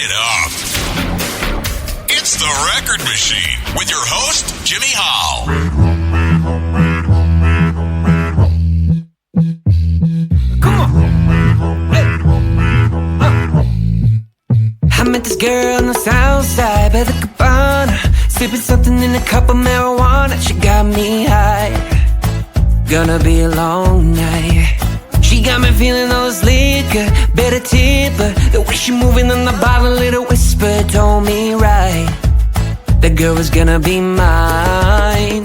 it up. It's the Record Machine with your host, Jimmy Hall. Come on. I met this girl on the south side by the cabana, sipping something in a cup of marijuana. She got me high. Gonna be a long night. She got me feeling all this liquor, better tip her. The way she moving on the bottle, little whisper told me right, the girl was gonna be mine.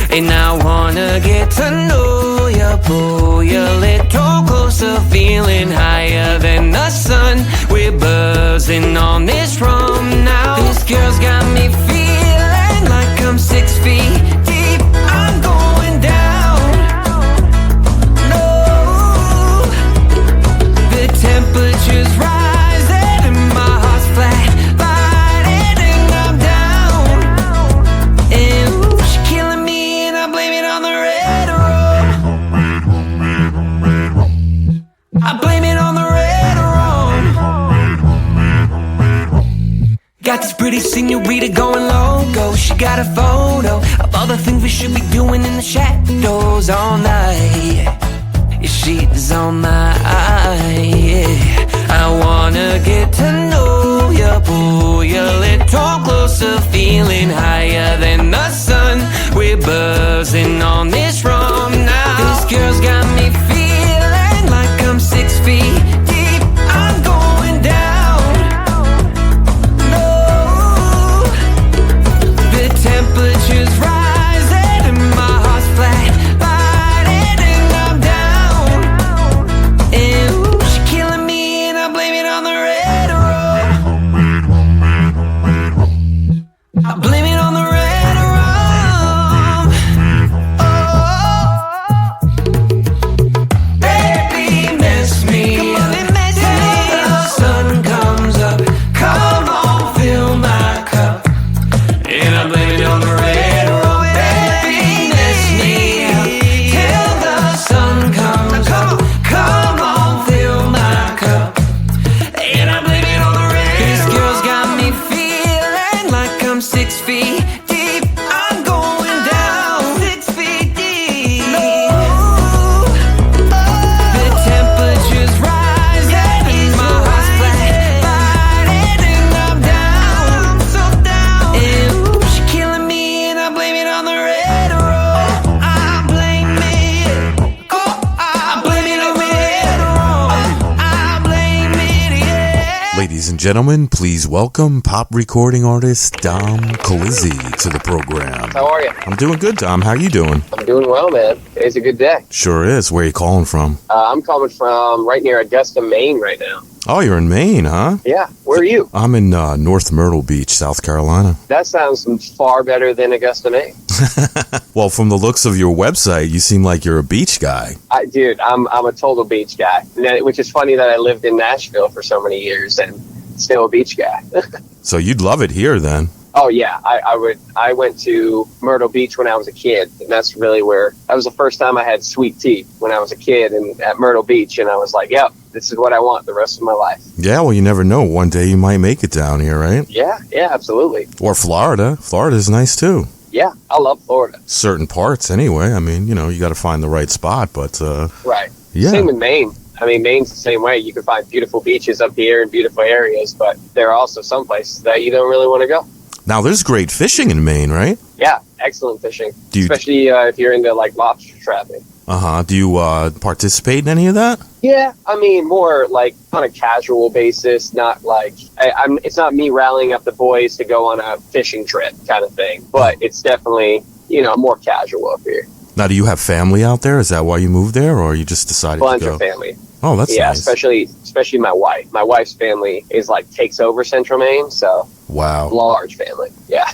And I wanna get to know ya, pull ya a little closer, feeling higher than the sun. We're buzzing on this rum now. This girl's got me feeling like I'm 6 feet deep. I'm going down. Temperature's rising and my heart's flat, fighting and I'm down. And ooh, she's killing me and I blame it on the red rum. I blame it on the red rum. Got this pretty senorita going loco. She got a photo of all the things we should be doing in the shadows all night. Yeah, she's on my eye, yeah. I wanna get to know ya, pull ya a little closer, feeling higher than the sun. We're buzzing on this rum now. This girl's got me feeling like I'm 6 feet deep. I'm going down. No, the temperature's rising and my heart's flat. I blame it on the red rum. Oh, baby, mess me up till the sun comes up. Come on, fill my cup. And I blame it on the red rum. Baby, mess me up till the sun comes up. Come on, fill my cup. And I blame it on the red rum. This girl's got me feeling like I'm 6 feet deep. I'm going down 6 feet deep. No, the temperature's rising and my heart's flat, fighting and I'm down. I'm so down. And ooh, she's killing me and I blame it on the red rum. I blame it. Oh, I blame it on the red rum. I blame it, yeah. Ladies and gentlemen, please welcome pop recording artist Dom Colizzi to the program. How are you? I'm doing good, Dom. How you doing? I'm doing well, man. Today's a good day. Sure is. Where are you calling from? I'm calling from right near Augusta, Maine right now. Oh, you're in Maine, huh? Yeah. Where are you? I'm in North Myrtle Beach, South Carolina. That sounds far better than Augusta, Maine. Well, from the looks of your website, you seem like you're a beach guy. Dude, I'm a total beach guy, which is funny that I lived in Nashville for so many years and still a beach guy. So you'd love it here then. Oh, yeah. I went to Myrtle Beach when I was a kid, and that's really where, that was the first time I had sweet tea when I was a kid and at Myrtle Beach, and I was like, yep, this is what I want the rest of my life. Yeah, well, you never know. One day you might make it down here, right? Yeah, absolutely. Or Florida. Florida's nice too. Yeah, I love Florida. Certain parts anyway. I mean, you know, you got to find the right spot, but right. Yeah. Same with Maine. I mean, Maine's the same way. You can find beautiful beaches up here and beautiful areas, but there are also some places that you don't really want to go. Now, there's great fishing in Maine, right? Yeah, excellent fishing, Do you- especially if you're into like lobster trapping. Uh-huh. Do you participate in any of that? Yeah, I mean, more like on a casual basis, not like it's not me rallying up the boys to go on a fishing trip kind of thing, but it's definitely, you know, more casual up here. Now, do you have family out there? Is that why you moved there, or you just decided Bunch to go? of family. Oh, that's Yeah, nice. especially my wife. My wife's family is like takes over Central Maine, so Wow. large family. Yeah.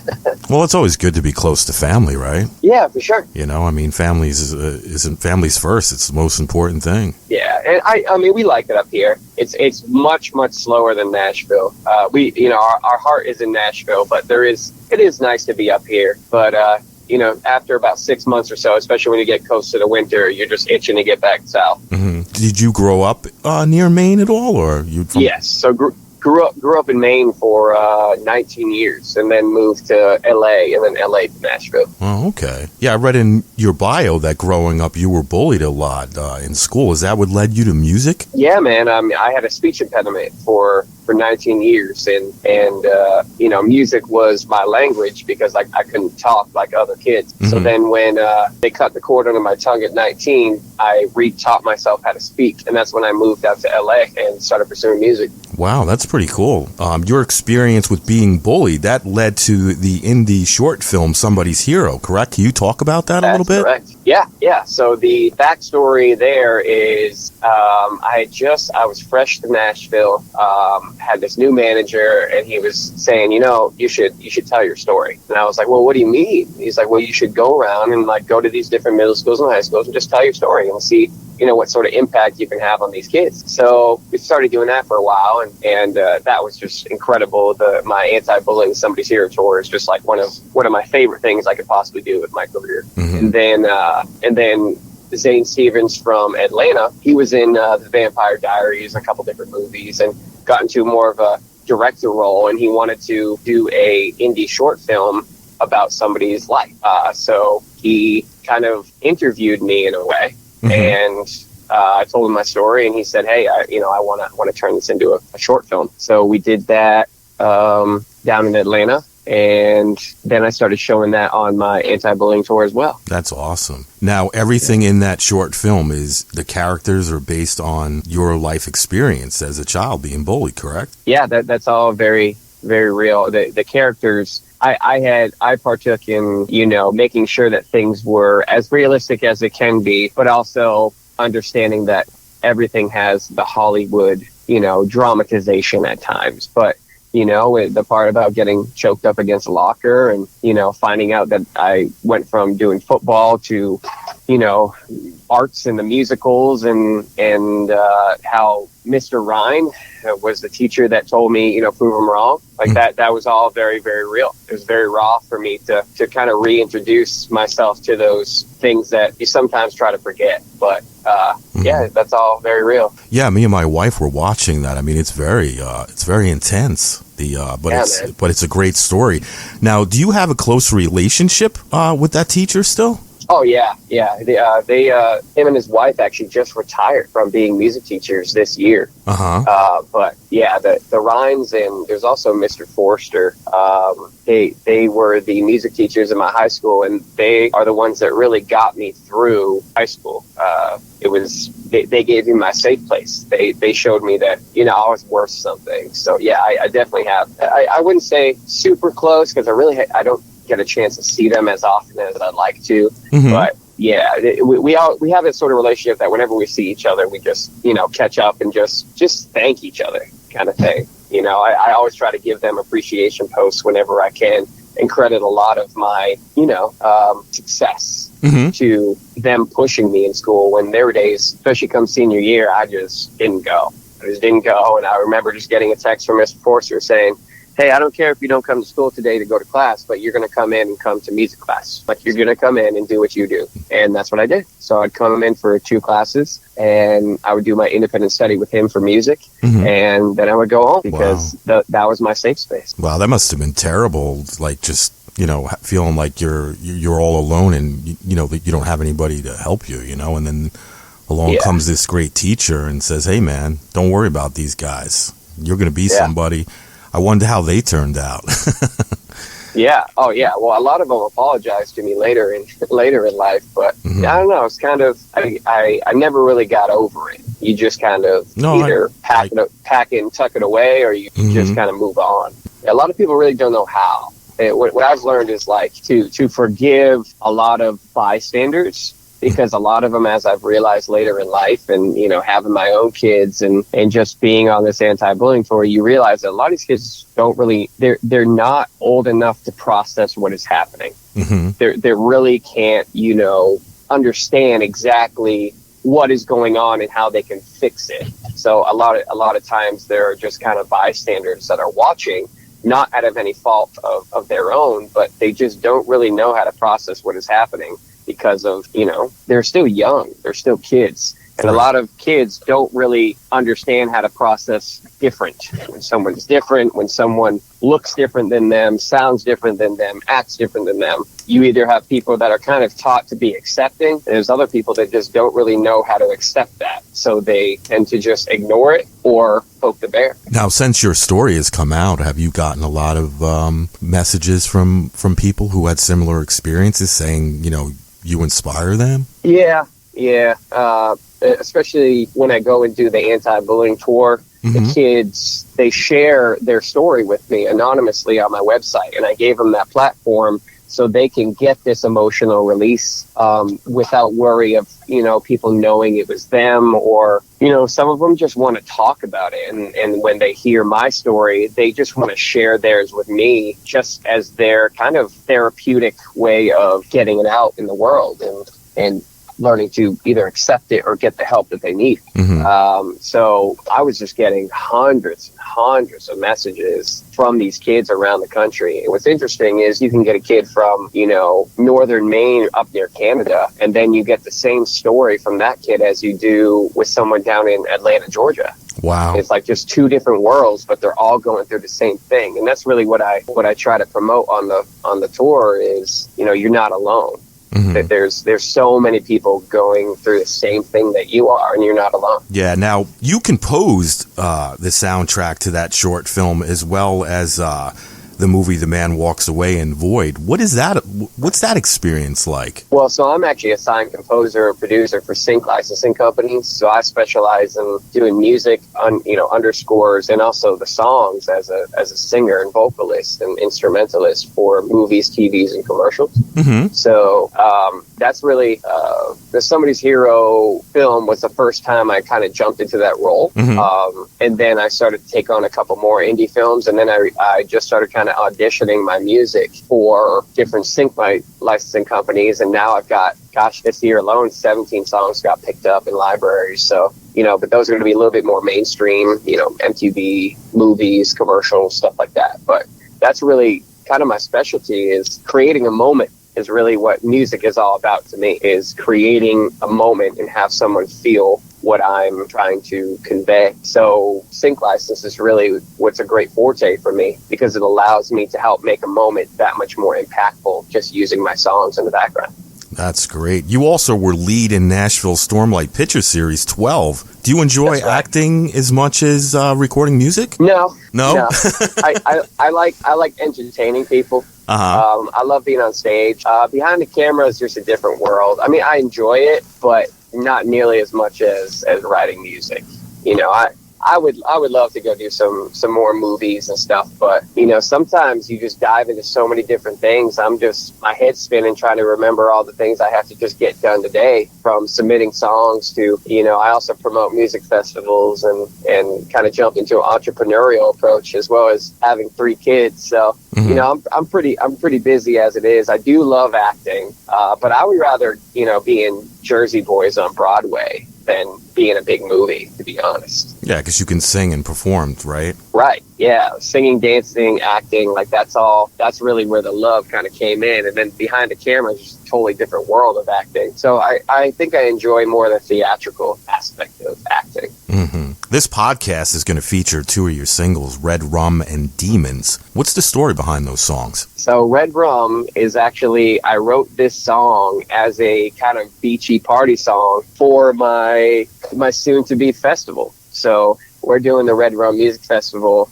Well, it's always good to be close to family, right? Yeah, for sure. You know, I mean, families isn't families first. It's the most important thing. Yeah, and I mean, we like it up here. It's much slower than Nashville. We, you know, our heart is in Nashville, but it is nice to be up here. But you know, after about 6 months or so, especially when you get close to the winter, you're just itching to get back south. Mm-hmm. Did you grow up near Maine at all, or you? Yes, so grew grew up in Maine for 19 years, and then moved to LA, and then LA to Nashville. Oh, okay. Yeah, I read in your bio that growing up you were bullied a lot in school. Is that what led you to music? Yeah, man. I had a speech impediment for 19 years, and you know, music was my language because I couldn't talk like other kids. Mm-hmm. So then when they cut the cord under my tongue at 19, I re-taught myself how to speak, and that's when I moved out to LA and started pursuing music. Wow, that's pretty cool. Your experience with being bullied, that led to the indie short film Somebody's Hero, correct? Can you talk about that a little bit? Correct. Yeah. So the backstory there is I was fresh to Nashville, had this new manager, and he was saying, you know, you should tell your story. And I was like, well, what do you mean? He's like, well, you should go around and like go to these different middle schools and high schools and just tell your story and see, you know, what sort of impact you can have on these kids. So we started doing that for a while, and that was just incredible. My anti-bullying Somebody's Hero tour is just like one of my favorite things I could possibly do with my career. Mm-hmm. And then Zane Stephens from Atlanta, he was in the Vampire Diaries, a couple different movies, and got into more of a director role, and he wanted to do a indie short film about somebody's life. So he kind of interviewed me in a way. Mm-hmm. And I told him my story, and he said, "Hey, I want to turn this into a short film." So we did that down in Atlanta, and then I started showing that on my anti-bullying tour as well. That's awesome. Now, everything in that short film is the characters are based on your life experience as a child being bullied, correct? Yeah, that's all very, very real. The characters. I partook in, you know, making sure that things were as realistic as it can be, but also understanding that everything has the Hollywood, you know, dramatization at times. But, you know, the part about getting choked up against a locker and, you know, finding out that I went from doing football to, you know, arts and the musicals and how Mr. Ryan was the teacher that told me, you know, prove him wrong. Like that was all very, very real. It was very raw for me to kind of reintroduce myself to those things that you sometimes try to forget. But yeah, that's all very real. Yeah, me and my wife were watching that. I mean, it's very intense. But it's a great story. Now, do you have a close relationship with that teacher still? Oh yeah. Him and his wife actually just retired from being music teachers this year. But yeah, the Rhines, and there's also Mr. Forster. They were the music teachers in my high school, and they are the ones that really got me through high school. They gave me my safe place. They showed me that, you know, I was worth something. So yeah, I definitely have. I wouldn't say super close because I don't get a chance to see them as often as I'd like to. Mm-hmm. But yeah, we have this sort of relationship that whenever we see each other, we just, you know, catch up and just thank each other kind of thing. You know, I always try to give them appreciation posts whenever I can and credit a lot of my, you know, success to them pushing me in school when there were days, especially come senior year, I just didn't go. And I remember just getting a text from Mr. Forster saying, "Hey, I don't care if you don't come to school today to go to class, but you're going to come in and come to music class. Like, you're going to come in and do what you do." And that's what I did. So I'd come in for 2 classes, and I would do my independent study with him for music, and then I would go home because that was my safe space. Wow, that must have been terrible, like just, you know, feeling like you're all alone and, you know, that you don't have anybody to help you, you know, and then along comes this great teacher and says, "Hey, man, don't worry about these guys. You're going to be somebody." I wonder how they turned out. Yeah. Oh, yeah. Well, a lot of them apologized to me later in life, but I don't know. It's kind of I never really got over it. You just kind of either pack it, tuck it away, or you just kind of move on. A lot of people really don't know how. What I've learned is like to forgive a lot of bystanders. Because a lot of them, as I've realized later in life and, you know, having my own kids and just being on this anti-bullying tour, you realize that a lot of these kids don't really, they're not old enough to process what is happening. They really can't, you know, understand exactly what is going on and how they can fix it. So a lot of times they're just kind of bystanders that are watching, not out of any fault of their own, but they just don't really know how to process what is happening. Because of, you know, they're still young, they're still kids, And a lot of kids don't really understand how to process different. When someone's different, when someone looks different than them, sounds different than them, acts different than them, you either have people that are kind of taught to be accepting, and there's other people that just don't really know how to accept that. So they tend to just ignore it or poke the bear. Now, since your story has come out, have you gotten a lot of messages from people who had similar experiences saying, you inspire them? Yeah. Especially when I go and do the anti-bullying tour, the kids, they share their story with me anonymously on my website. And I gave them that platform so they can get this emotional release without worry of, people knowing it was them, or, some of them just want to talk about it. And when they hear my story, they just want to share theirs with me just as their kind of therapeutic way of getting it out in the world and learning to either accept it or get the help that they need. So I was just getting hundreds and hundreds of messages from these kids around the country. And what's interesting is you can get a kid from, northern Maine up near Canada, and then you get the same story from that kid as you do with someone down in Atlanta, Georgia. Wow. It's like just two different worlds, but they're all going through the same thing. And that's really what I try to promote on the tour is, you're not alone. That there's so many people going through the same thing that you are, and you're not alone. Yeah. Now, you composed the soundtrack to that short film as well as the movie The Man Walks Away and Void. What's that experience like? Well, so I'm actually a signed composer and producer for sync licensing companies. So I specialize in doing music on, underscores, and also the songs as a singer and vocalist and instrumentalist for movies, TVs, and commercials. So that's really the Somebody's Hero film was the first time I kind of jumped into that role. And then I started to take on a couple more indie films, and then I just started kind of auditioning my music for different sync licensing companies, and now I've got, this year alone, 17 songs got picked up in libraries. So, but those are going to be a little bit more mainstream, MTV, movies, commercials, stuff like that. But that's really kind of my specialty, is creating a moment is really what music is all about to me, is creating a moment and have someone feel what I'm trying to convey. So sync license is really what's a great forte for me, because it allows me to help make a moment that much more impactful just using my songs in the background. That's great. You also were lead in Nashville's Stormlight Picture Series 12. Do you enjoy acting as much as recording music? No. I like entertaining people. I love being on stage. Behind the camera is just a different world. I mean, I enjoy it, but not nearly as much as writing music. I would love to go do some more movies and stuff, but sometimes you just dive into so many different things. My head's spinning trying to remember all the things I have to just get done today, from submitting songs to, I also promote music festivals and kind of jump into an entrepreneurial approach, as well as having 3 kids. So, I'm pretty busy as it is. I do love acting, but I would rather, be in Jersey Boys on Broadway than be in a big movie, to be honest. Yeah, because you can sing and perform, right? Right, yeah. Singing, dancing, acting, that's really where the love kind of came in. And then behind the camera is just a totally different world of acting. So I think I enjoy more the theatrical aspect of acting. This podcast is going to feature 2 of your singles, Red Rum and Demons. What's the story behind those songs? So Red Rum is actually, I wrote this song as a kind of beachy party song for my soon-to-be festival. So we're doing the Red Rum Music Festival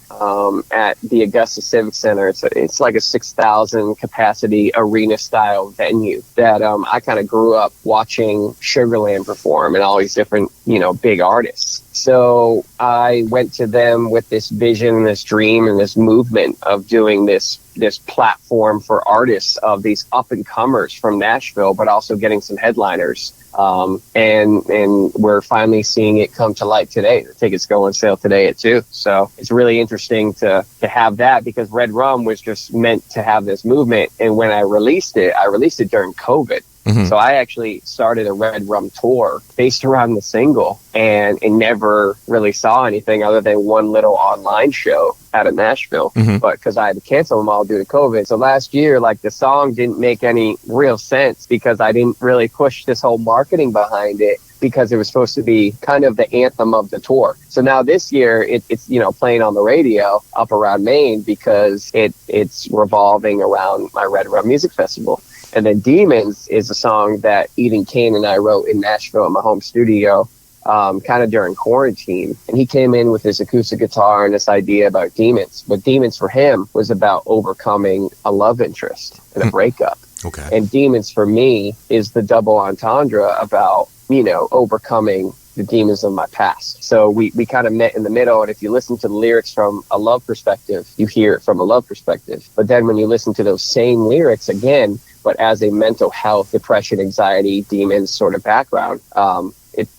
at the Augusta Civic Center. It's like a 6,000 capacity arena style venue that I kind of grew up watching Sugarland perform and all these different, big artists. So I went to them with this vision, this dream, and this movement of doing this platform for artists of these up and comers from Nashville, but also getting some headliners. And we're finally seeing it come to light today. The tickets go on sale today at 2. So it's really interesting to have that, because Red Rum was just meant to have this movement. And when I released it during COVID. So I actually started a Red Rum tour based around the single, and never really saw anything other than one little online show out of Nashville. But because I had to cancel them all due to COVID. So last year, the song didn't make any real sense, because I didn't really push this whole marketing behind it, because it was supposed to be kind of the anthem of the tour. So now this year it's playing on the radio up around Maine because it's revolving around my Red Rum Music Festival. And then Demons is a song that Eden Kane and I wrote in Nashville in my home studio, kind of during quarantine. And he came in with his acoustic guitar and this idea about demons. But Demons for him was about overcoming a love interest and a breakup. Okay. And Demons for me is the double entendre about, overcoming the demons of my past. So we kind of met in the middle. And if you listen to the lyrics from a love perspective, you hear it from a love perspective. But then when you listen to those same lyrics again, but as a mental health, depression, anxiety, demons sort of background,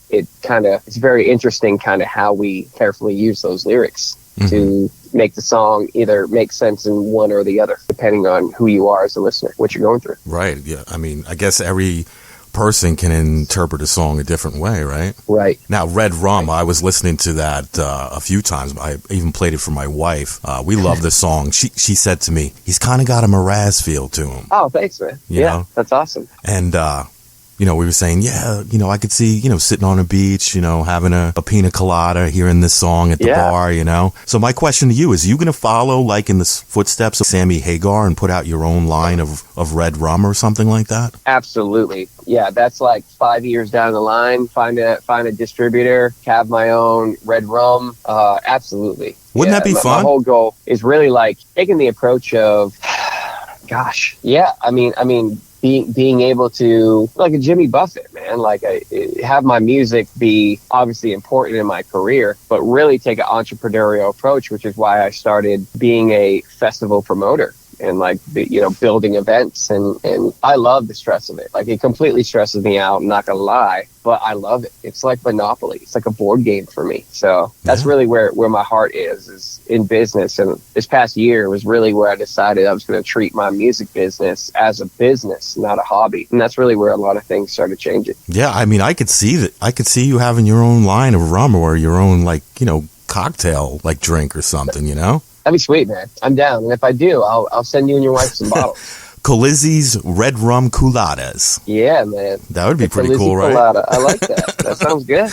it's very interesting kind of how we carefully use those lyrics to make the song either make sense in one or the other, depending on who you are as a listener, what you're going through. Right. Yeah. I mean, I guess every person can interpret a song a different way, right? Right. Now, Red Rum, I was listening to that a few times. I even played it for my wife. We love the song. She said to me, he's kind of got a Mraz feel to him. Oh, thanks, man. You know? That's awesome. And, we were saying, I could see, sitting on a beach, having a pina colada, hearing this song at the bar, So my question to you is you going to follow like in the footsteps of Sammy Hagar and put out your own line of Red Rum or something like that? Absolutely. Yeah, that's like 5 years down the line. Find a distributor, have my own Red Rum. Absolutely. Wouldn't that be fun? My whole goal is really like taking the approach of, gosh, yeah. I mean, being able to, like a Jimmy Buffett, man, like have my music be obviously important in my career, but really take an entrepreneurial approach, which is why I started being a festival promoter and like, building events. And I love the stress of it. Like it completely stresses me out. I'm not going to lie, but I love it. It's like Monopoly. It's like a board game for me. So that's really where my heart is in business. And this past year was really where I decided I was going to treat my music business as a business, not a hobby. And that's really where a lot of things started changing. Yeah. I mean, I could see that. I could see you having your own line of rum or your own cocktail like drink or something, That'd be sweet, man. I'm down. And if I do, I'll send you and your wife some bottles. Colizzi's Red Rum Coladas. Yeah, man. That would be pretty Colizzi cool, right? Colada. I like that. That sounds good.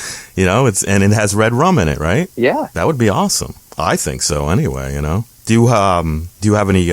And it has red rum in it, right? Yeah. That would be awesome. I think so anyway, Do you have any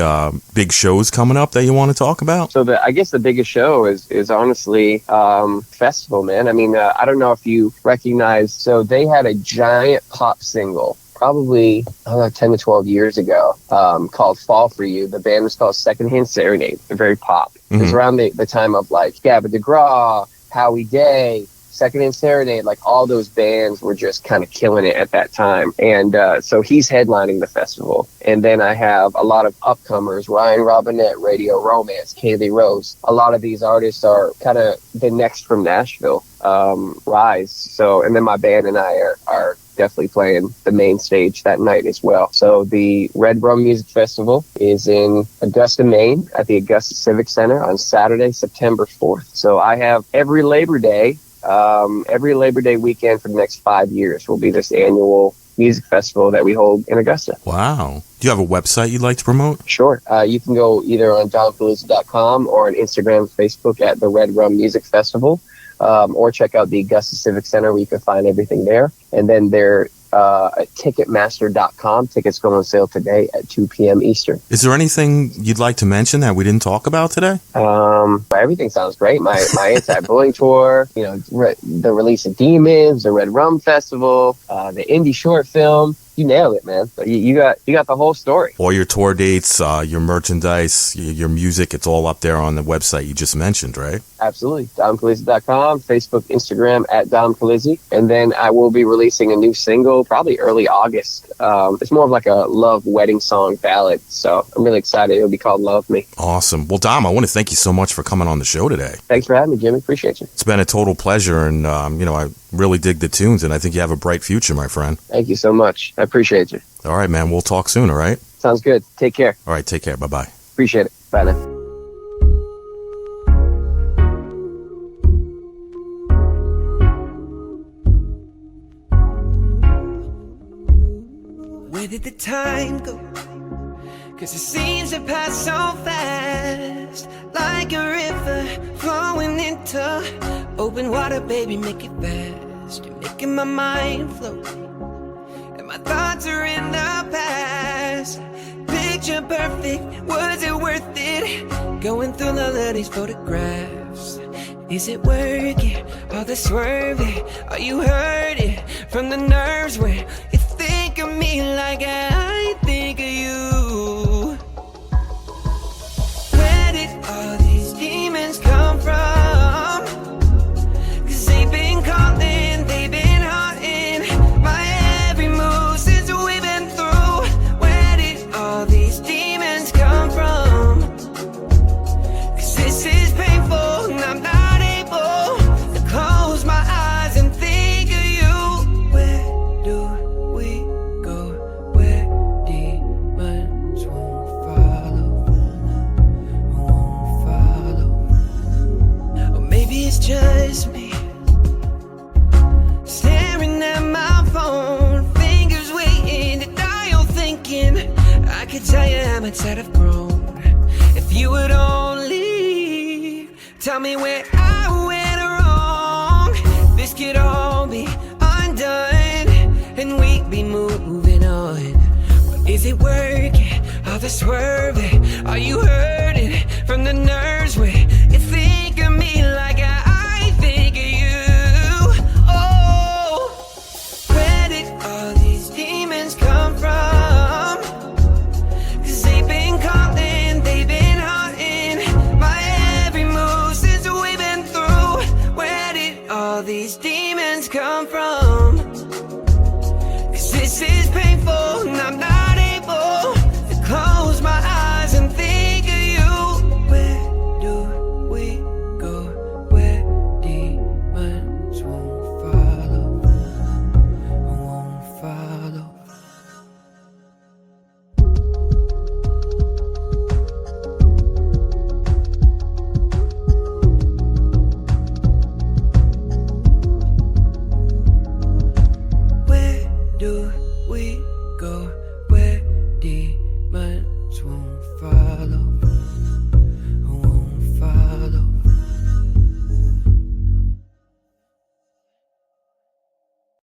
big shows coming up that you want to talk about? So I guess the biggest show is honestly festival, man. I mean, I don't know if you recognize. So they had a giant pop single probably 10 to 12 years ago called Fall For You. The band was called Secondhand Serenade. They're very pop. It was around the time of like Gavin DeGraw, Howie Day, Secondhand Serenade, like all those bands were just kind of killing it at that time. And so he's headlining the festival. And then I have a lot of upcomers, Ryan Robinette, Radio Romance, Kaylee Rose. A lot of these artists are kind of the next from Nashville, Rise. So, and then my band and I are definitely playing the main stage that night as well. So the Red Rum Music Festival is in Augusta, Maine at the Augusta Civic Center on Saturday, September 4th. So I have every Labor Day weekend for the next 5 years will be this annual music festival that we hold in Augusta. Wow. Do you have a website you'd like to promote? Sure. You can go either on domcolizzi.com or on Instagram, Facebook at the Red Rum Music Festival, or check out the Augusta Civic Center where you can find everything there. And then they're at Ticketmaster.com. Tickets go on sale today at 2 p.m. Eastern. Is there anything you'd like to mention that we didn't talk about today? Everything sounds great. My anti-bullying tour, the release of Demons, the Red Rum Festival, the indie short film. You nailed it, man. You got the whole story. All your tour dates, your merchandise, your music, it's all up there on the website you just mentioned, right? Absolutely. DomColizzi.com, Facebook, Instagram at Dom Colizzi. And then I will be releasing a new single probably early August. It's more of like a love wedding song ballad. So I'm really excited. It'll be called Love Me. Awesome. Well, Dom, I want to thank you so much for coming on the show today. Thanks for having me, Jimmy. Appreciate you. It's been a total pleasure. And, I really dig the tunes. And I think you have a bright future, my friend. Thank you so much. I appreciate you. All right, man. We'll talk soon, all right? Sounds good. Take care. All right. Take care. Bye-bye. Appreciate it. Bye now. Where did the time go? 'Cause it seems to pass so fast. fast, like a river flowing into open water, baby, make it fast. You're making my mind float, and my thoughts are in the past. Picture perfect, was it worth it? Going through all of these photographs. Is it working, all the swerving? Are you hurting from the nerves where you think of me like I think of you? Where did all these demons come from? 'Cause they've been calling, they've been haunting my every move since we've been through. Where did all these demons come from? 'Cause this is painful and I'm not able to close my eyes and think of you. Where do we go where demons won't follow? Won't follow. Or maybe it's just me staring at my phone, fingers waiting to dial, thinking I could tell you how much that I've grown if you would only tell me where I went wrong. This could all be undone and we'd be moving on. But is it working? All the swerving? Are you hurting from the nerves where